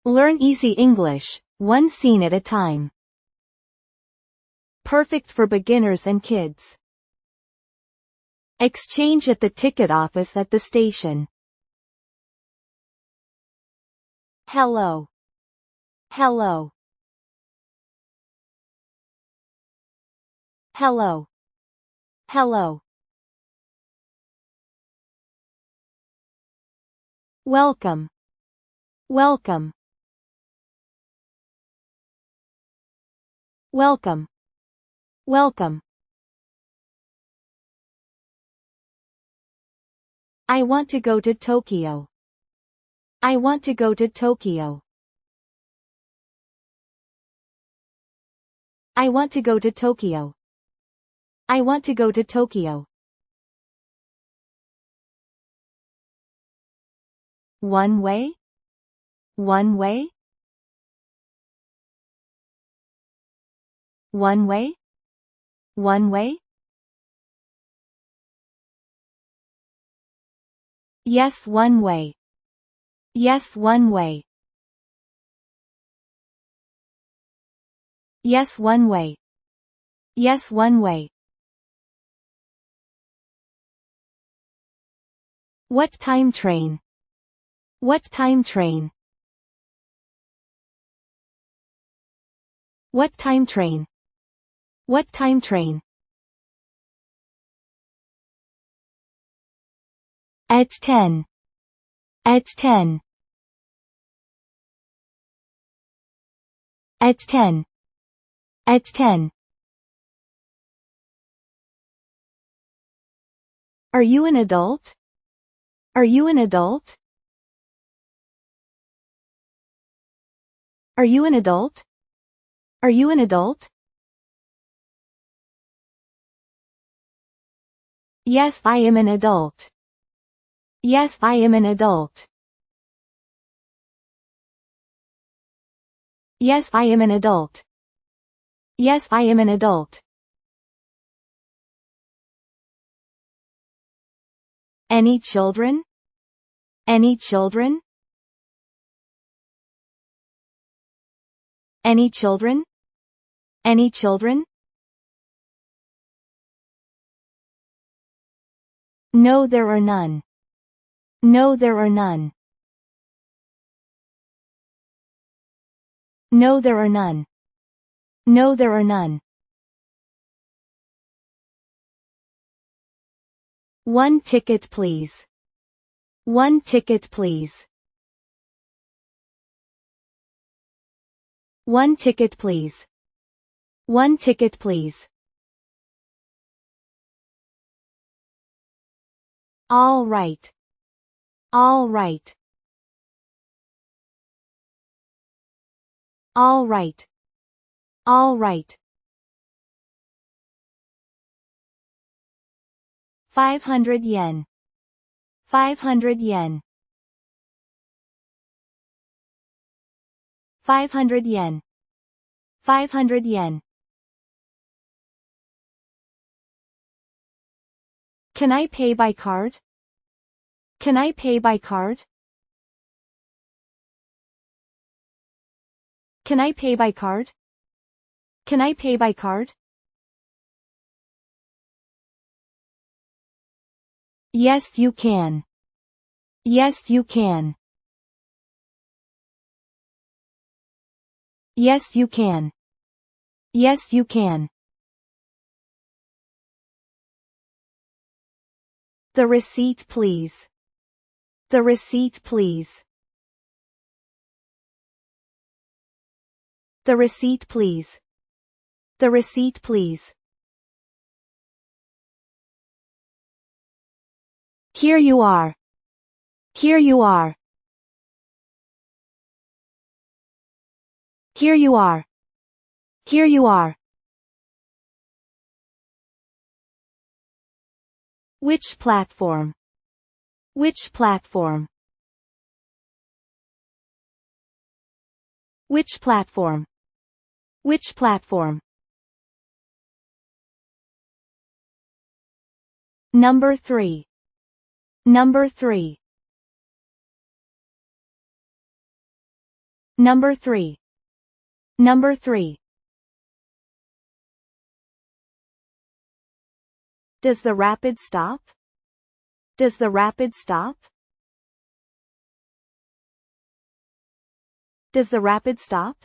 Learn easy English, one scene at a time. Perfect for beginners and kids. Exchange at the ticket office at the station. Hello. Hello. Hello. Hello. Welcome. Welcome. Welcome. Welcome. I want to go to Tokyo. I want to go to Tokyo. I want to go to Tokyo. I want to go to Tokyo. One way? One way? One way? One way? Yes, one way. Yes, one way. Yes, one way. Yes, one way. What time train? What time train? What time train? What time train? At 10. At 10. At 10. At 10. Are you an adult? Are you an adult? Are you an adult? Are you an adult? Yes, I am an adult. Yes, I am an adult. Yes, I am an adult. Yes, I am an adult. Any children? Any children? Any children? Any children? No, there are none. No, there are none. No, there are none. No, there are none. One ticket, please. One ticket, please. One ticket, please. One ticket, please. All right. All right. All right. All right. 500 yen. 500 yen. 500 yen. 500 yen. Can I pay by card? Can I pay by card? Can I pay by card? Can I pay by card? Yes, you can. Yes, you can. Yes, you can. Yes, you can. The receipt, please. The receipt, please. The receipt, please. The receipt, please. Here you are. Here you are. Here you are. Here you are. Which platform? Which platform? Which platform? Which platform? Number 3. Number 3. Number 3. Number 3. Does the rapid stop? Does the rapid stop? Does the rapid stop?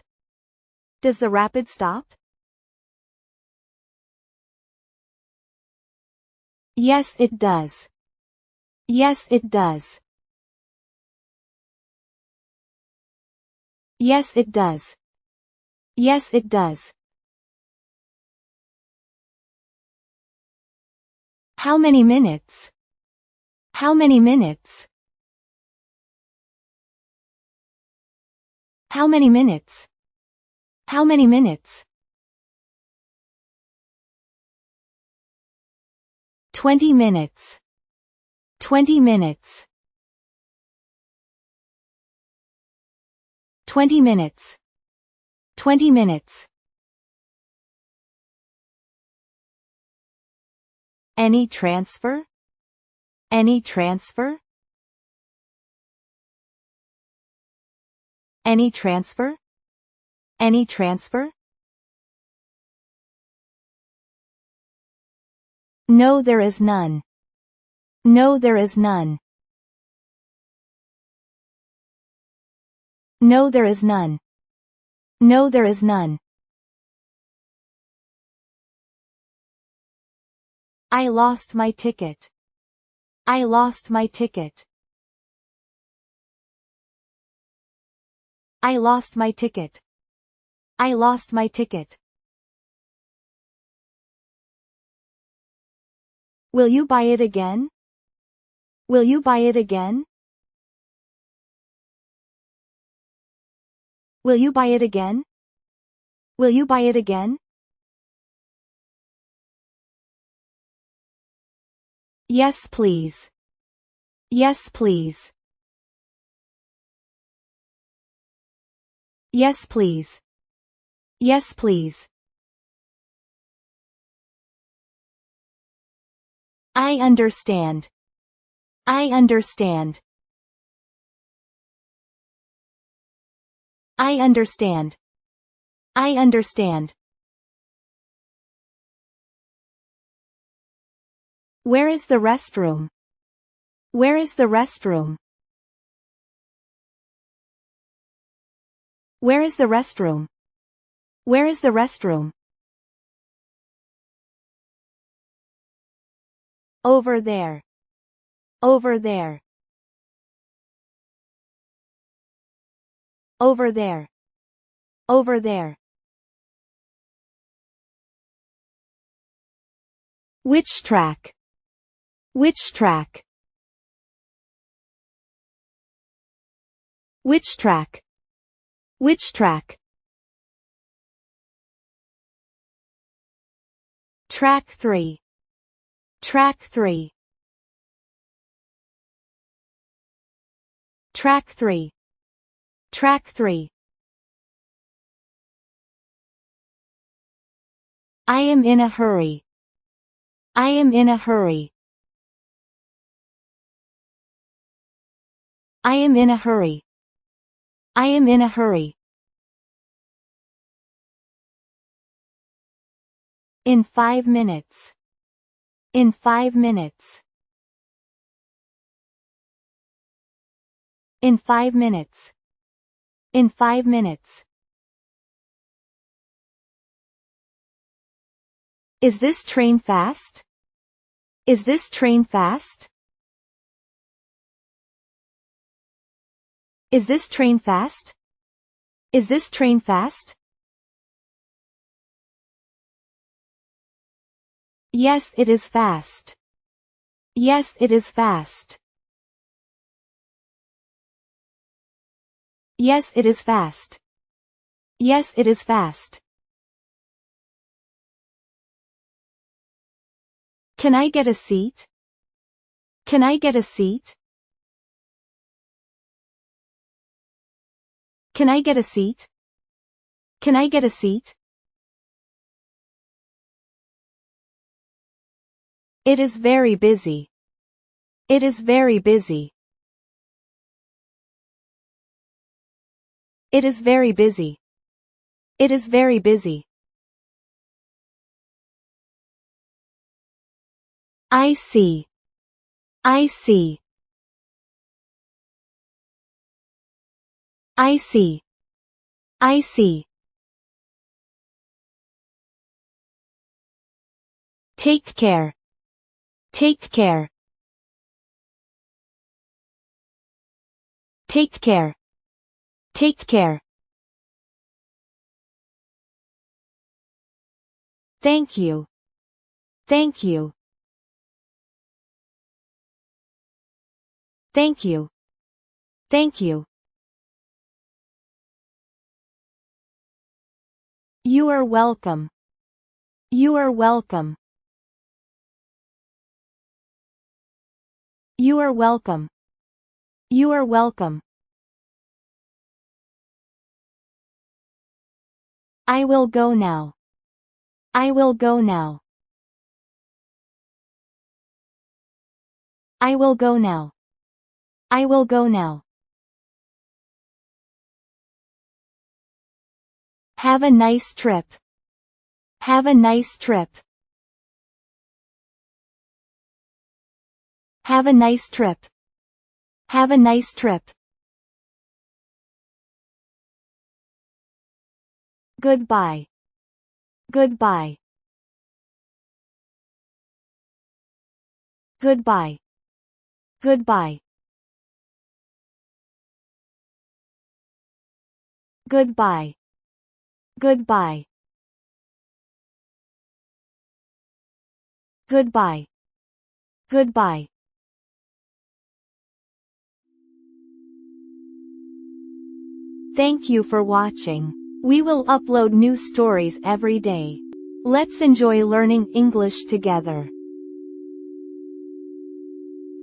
Does the rapid stop? Yes, it does. Yes, it does. Yes, it does. Yes, it does. How many minutes? How many minutes? How many minutes? How many minutes? 20 minutes. 20 minutes. 20 minutes. 20 minutes. Any transfer? Any transfer? Any transfer? Any transfer? No, there is none. No, there is none. No, there is none. No, there is none. I lost my ticket. I lost my ticket. I lost my ticket. I lost my ticket. Will you buy it again? Will you buy it again? Will you buy it again? Will you buy it again? Yes, please. Yes, please. Yes, please. Yes, please. I understand. I understand. I understand. I understand. Where is the restroom? Where is the restroom? Where is the restroom? Where is the restroom? Over there. Over there. Over there. Over there. Which track? Which track? Which track? Which track? Track 3. Track 3. Track 3. Track 3. I am in a hurry. I am in a hurry. I am in a hurry. I am in a hurry. In 5 minutes. In 5 minutes. In 5 minutes. In 5 minutes. Is this train fast? Is this train fast? Is this train fast? Is this train fast? Yes, it is fast. Yes, it is fast. Yes, it is fast. Yes, it is fast. Can I get a seat? Can I get a seat? Can I get a seat? Can I get a seat? It is very busy. It is very busy. It is very busy. It is very busy. I see. I see. I see. I see. Take care. Take care. Take care. Take care. Thank you. Thank you. Thank you. Thank you. You are welcome. You are welcome. You are welcome. You are welcome. I will go now. I will go now. I will go now. I will go now. Have a nice trip. Have a nice trip. Have a nice trip. Have a nice trip. Goodbye. Goodbye. Goodbye. Goodbye. Goodbye. Goodbye. Goodbye. Goodbye. Thank you for watching. We will upload new stories every day. Let's enjoy learning English together.